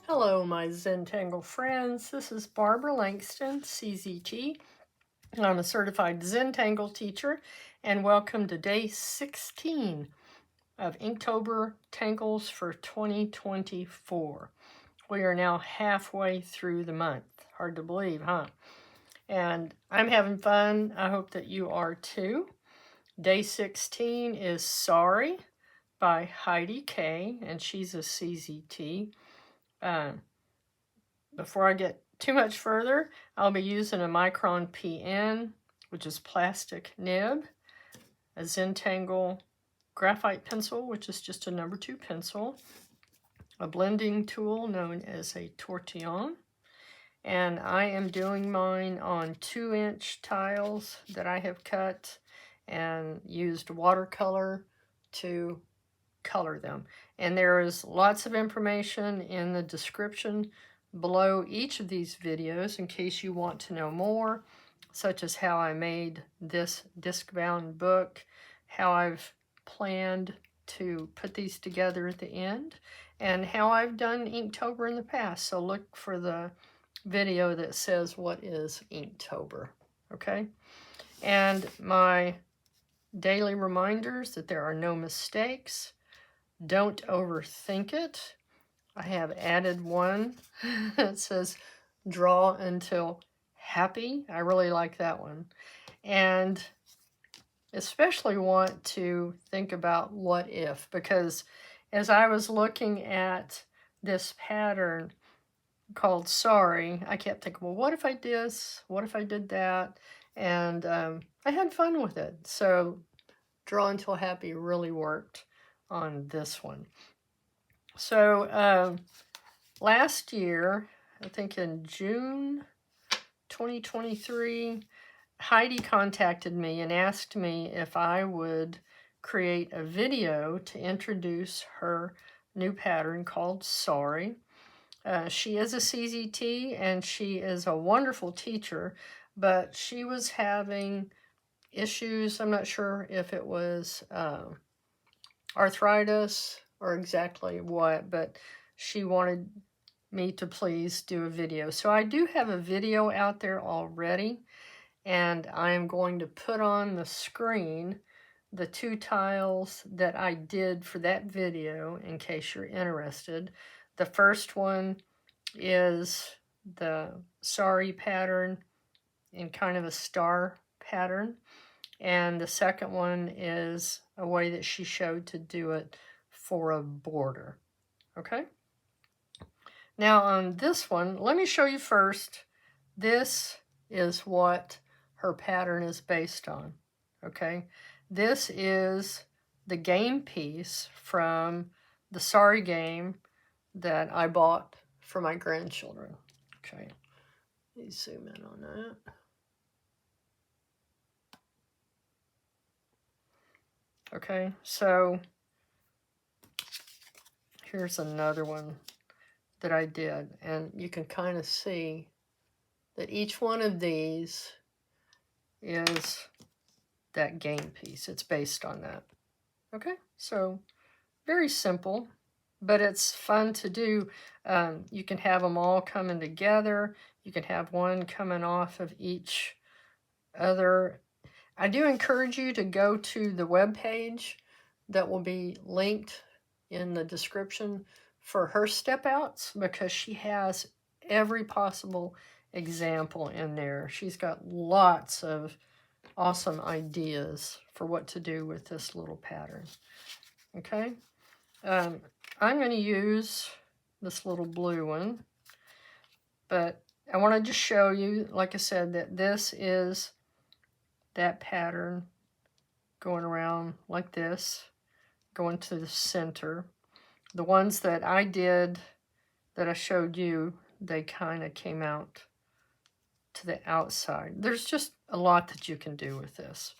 Hello, my Zentangle friends. This is Barbara Langston, CZT. I'm a Certified Zentangle Teacher, and welcome to Day 16 of Inktober Tangles for 2024. We are now halfway through the month. Hard to believe, huh? And I'm having fun. I hope that you are too. Day 16 is Sorry by Heidi Kay, and she's a CZT. Before I get too much further, I'll be using a Micron PN, which is plastic nib, a Zentangle graphite pencil, which is just a number 2 pencil, a blending tool known as a tortillon, and I am doing mine on 2-inch tiles that I have cut and used watercolor to color them. And there is lots of information in the description below each of these videos in case you want to know more, such as how I made this disc-bound book, how I've planned to put these together at the end, and how I've done Inktober in the past. So look for the video that says what is Inktober, okay? And my daily reminders that there are no mistakes. Don't overthink it. I have added one that says draw until happy. I really like that one. And especially want to think about what if, because as I was looking at this pattern called Sorry, I kept thinking, well, what if I did this? What if I did that? And I had fun with it. So draw until happy really worked on this one. So last year, I think in June 2023, Heidi contacted me and asked me if I would create a video to introduce her new pattern called Sorry. She is a CZT and she is a wonderful teacher, but she was having issues. I'm not sure if it was arthritis or exactly what, but she wanted me to please do a video. So I do have a video out there already, and I am going to put on the screen the 2 tiles that I did for that video in case you're interested. The first one is the Sorry pattern in kind of a star pattern, and the second one is a way that she showed to do it for a border. Okay? Now on this one, let me show you first. This is what her pattern is based on. Okay? This is the game piece from the Sorry game that I bought for my grandchildren. Okay. Let me zoom in on that. Okay, so here's another one that I did, and you can kind of see that each one of these is that game piece. It's based on that. Okay, so very simple, but it's fun to do. You can have them all coming together. You can have one coming off of each other. I do encourage you to go to the webpage that will be linked in the description for her step outs, because she has every possible example in there. She's got lots of awesome ideas for what to do with this little pattern. Okay, I'm going to use this little blue one, but I want to just show you, like I said, that this is that pattern going around like this, going to the center. The ones that I did, that I showed you, they kind of came out to the outside. There's just a lot that you can do with this.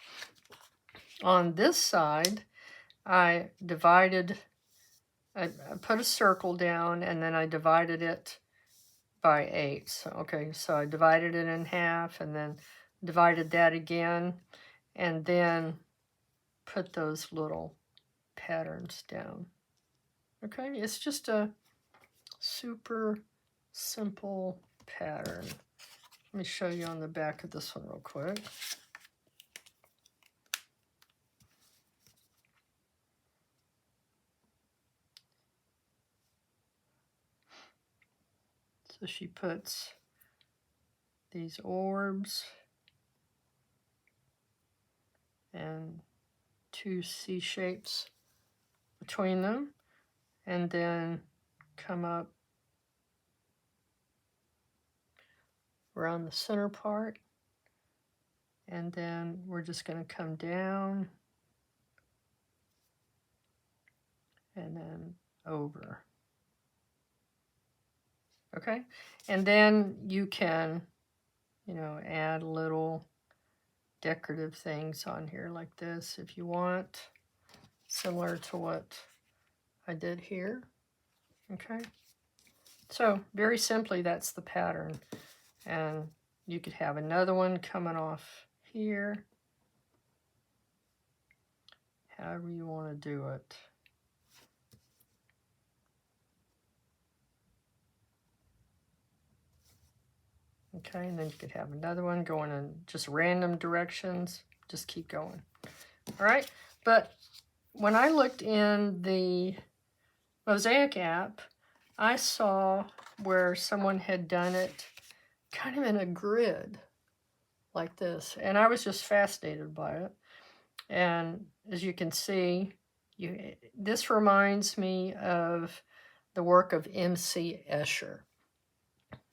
On this side, I put a circle down, and then I divided it by 8. So, okay, so I divided it in half, and then divided that again, and then put those little patterns down. Okay, it's just a Super simple pattern. Let me show you on the back of this one real quick. So she puts these orbs and two C shapes between them, and then come up around the center part, and then we're just going to come down and then over. Okay, and then you can, you know, add little decorative things on here like this if you want, similar to what I did here. Okay, so very simply, that's the pattern. And you could have another one coming off here, however you want to do it. Okay, and then you could have another one going in just random directions. Just keep going. All right, but when I looked in the Mosaic app, I saw where someone had done it kind of in a grid like this, and I was just fascinated by it. And as you can see, this reminds me of the work of M.C. Escher.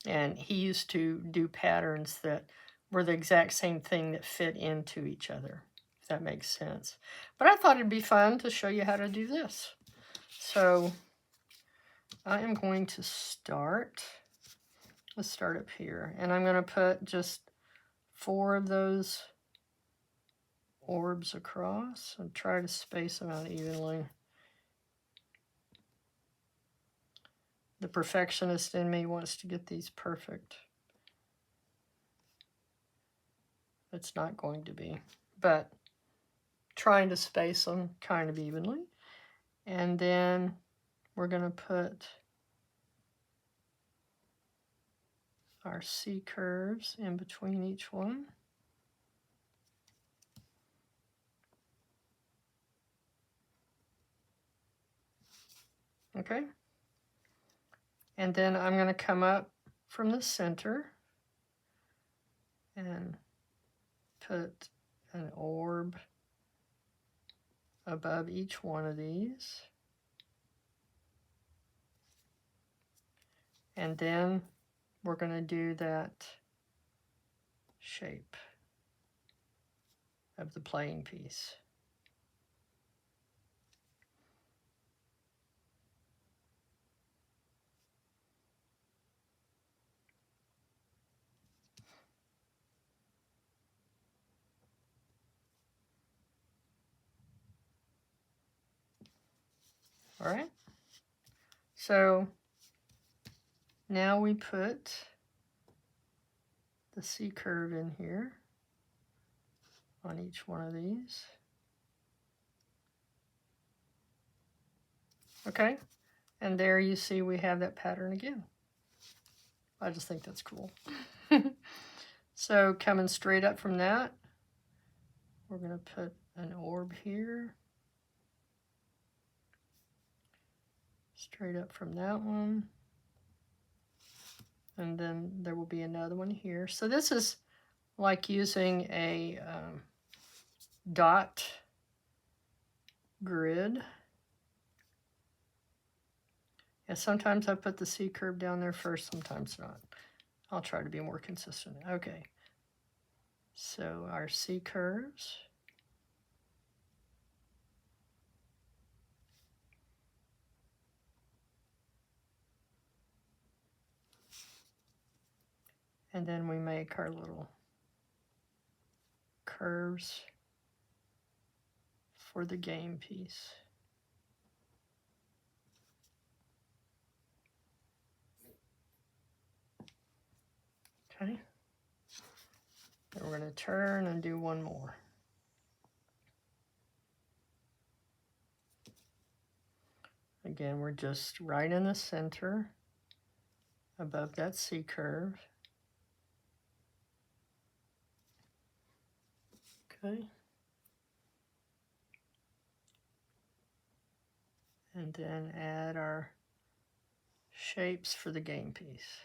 And he used to do patterns that were the exact same thing that fit into each other, if that makes sense. But I thought it'd be fun to show you how to do this. So I am going to start. Let's start up here. And I'm going to put just 4 of those orbs across and try to space them out evenly. The perfectionist in me wants to get these perfect. It's not going to be, but trying to space them kind of evenly. And then we're going to put our C curves in between each one. Okay. And then I'm going to come up from the center and put an orb above each one of these. And then we're going to do that shape of the playing piece. All right, so now we put the C curve in here on each one of these. Okay, and there you see we have that pattern again. I just think that's cool. So coming straight up from that, we're going to put an orb here. Straight up from that one. And then there will be another one here. So this is like using a dot grid. And sometimes I put the C curve down there first, sometimes not. I'll try to be more consistent. Okay. So our C curves. And then we make our little curves for the game piece. Okay. And we're going to turn and do one more. Again, we're just right in the center above that C curve. Okay. And then add our shapes for the game piece.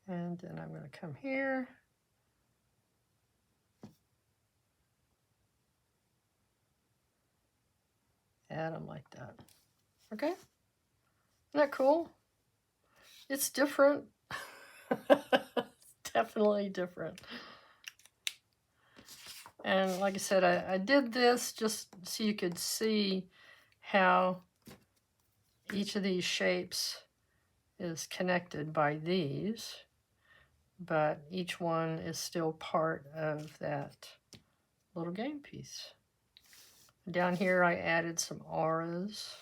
And then I'm going to come here. Add them like that. Okay? Isn't that cool? It's different. It's definitely different. And like I said, I did this just so you could see how each of these shapes is connected by these, but each one is still part of that little game piece. Down here I added some auras.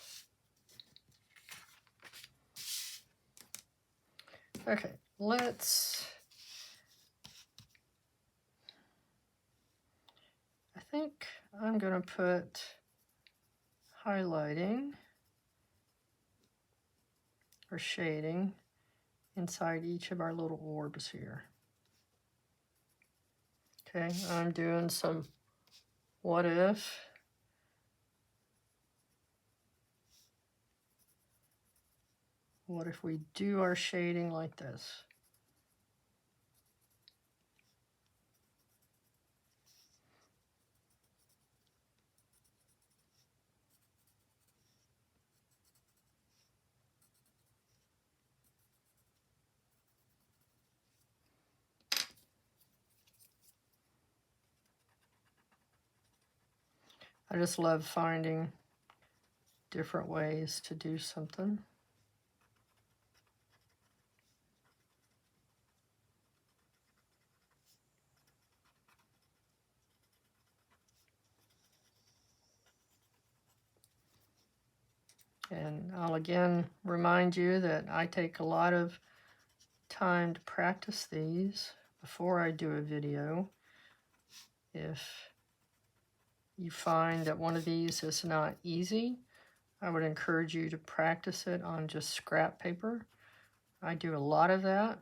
Okay, I think I'm going to put highlighting or shading inside each of our little orbs here. Okay, I'm doing some what if. What if we do our shading like this? I just love finding different ways to do something. And I'll again remind you that I take a lot of time to practice these before I do a video. If you find that one of these is not easy, I would encourage you to practice it on just scrap paper. I do a lot of that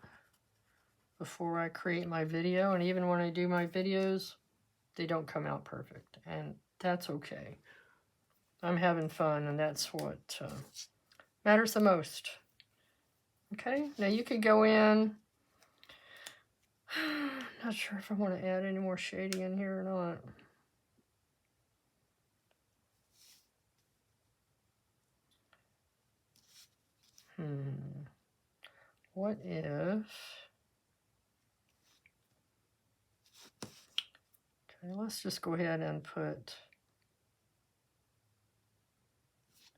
before I create my video, and even when I do my videos, they don't come out perfect, and that's okay. I'm having fun, and that's what matters the most. Okay, now you could go in. Not sure if I want to add any more shading in here or not. What if... Okay, let's just go ahead and put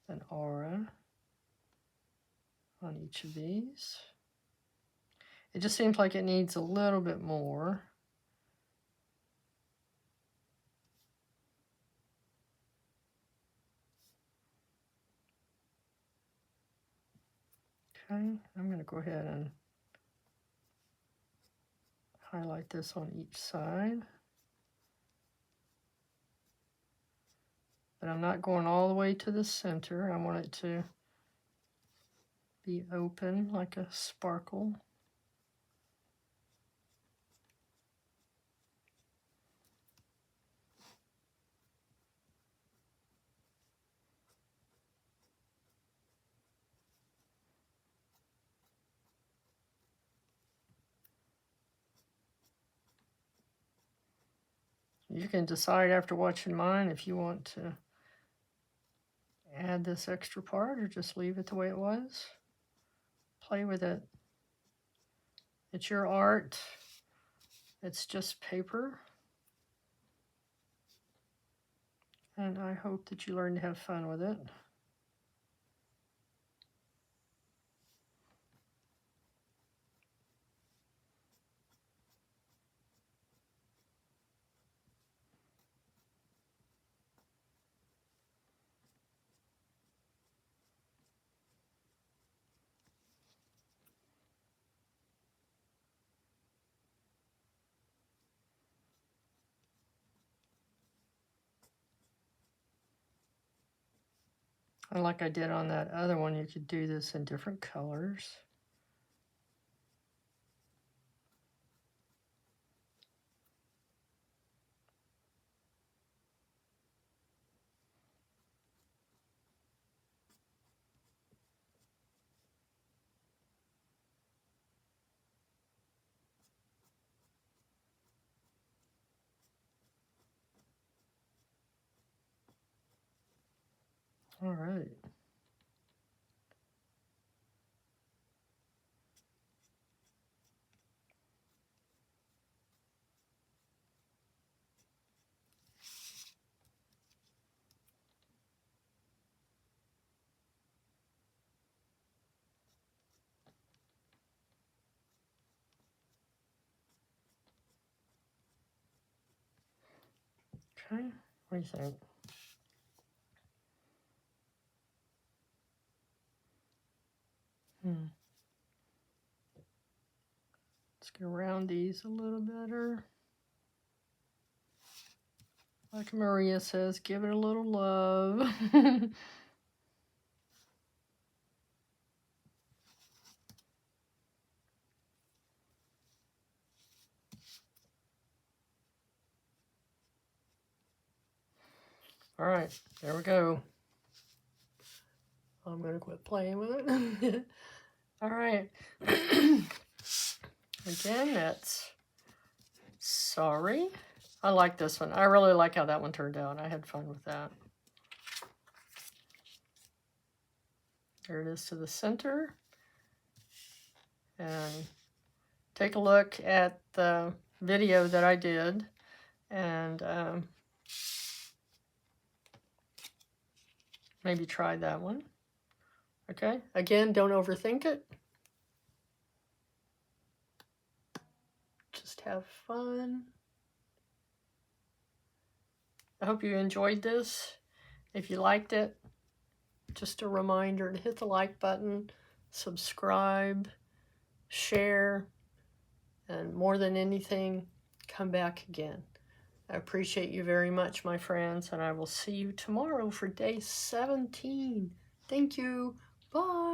an aura on each of these. It just seems like it needs a little bit more. Okay, I'm going to go ahead and highlight this on each side. But I'm not going all the way to the center. I want it to be open like a sparkle. You can decide after watching mine if you want to add this extra part or just leave it the way it was. Play with it. It's your art. It's just paper. And I hope that you learn to have fun with it. And like I did on that other one, you could do this in different colors. All right. Okay, what do you think? Let's get around these a little better. Like Maria says, give it a little love. All right, there we go. I'm going to quit playing with it. All right. Again, that's Sorry. I like this one. I really like how that one turned out. I had fun with that. There it is to the center. And take a look at the video that I did. And maybe try that one. Okay, again, don't overthink it. Just have fun. I hope you enjoyed this. If you liked it, just a reminder to hit the like button, subscribe, share, and more than anything, come back again. I appreciate you very much, my friends, and I will see you tomorrow for day 17. Thank you. Bye.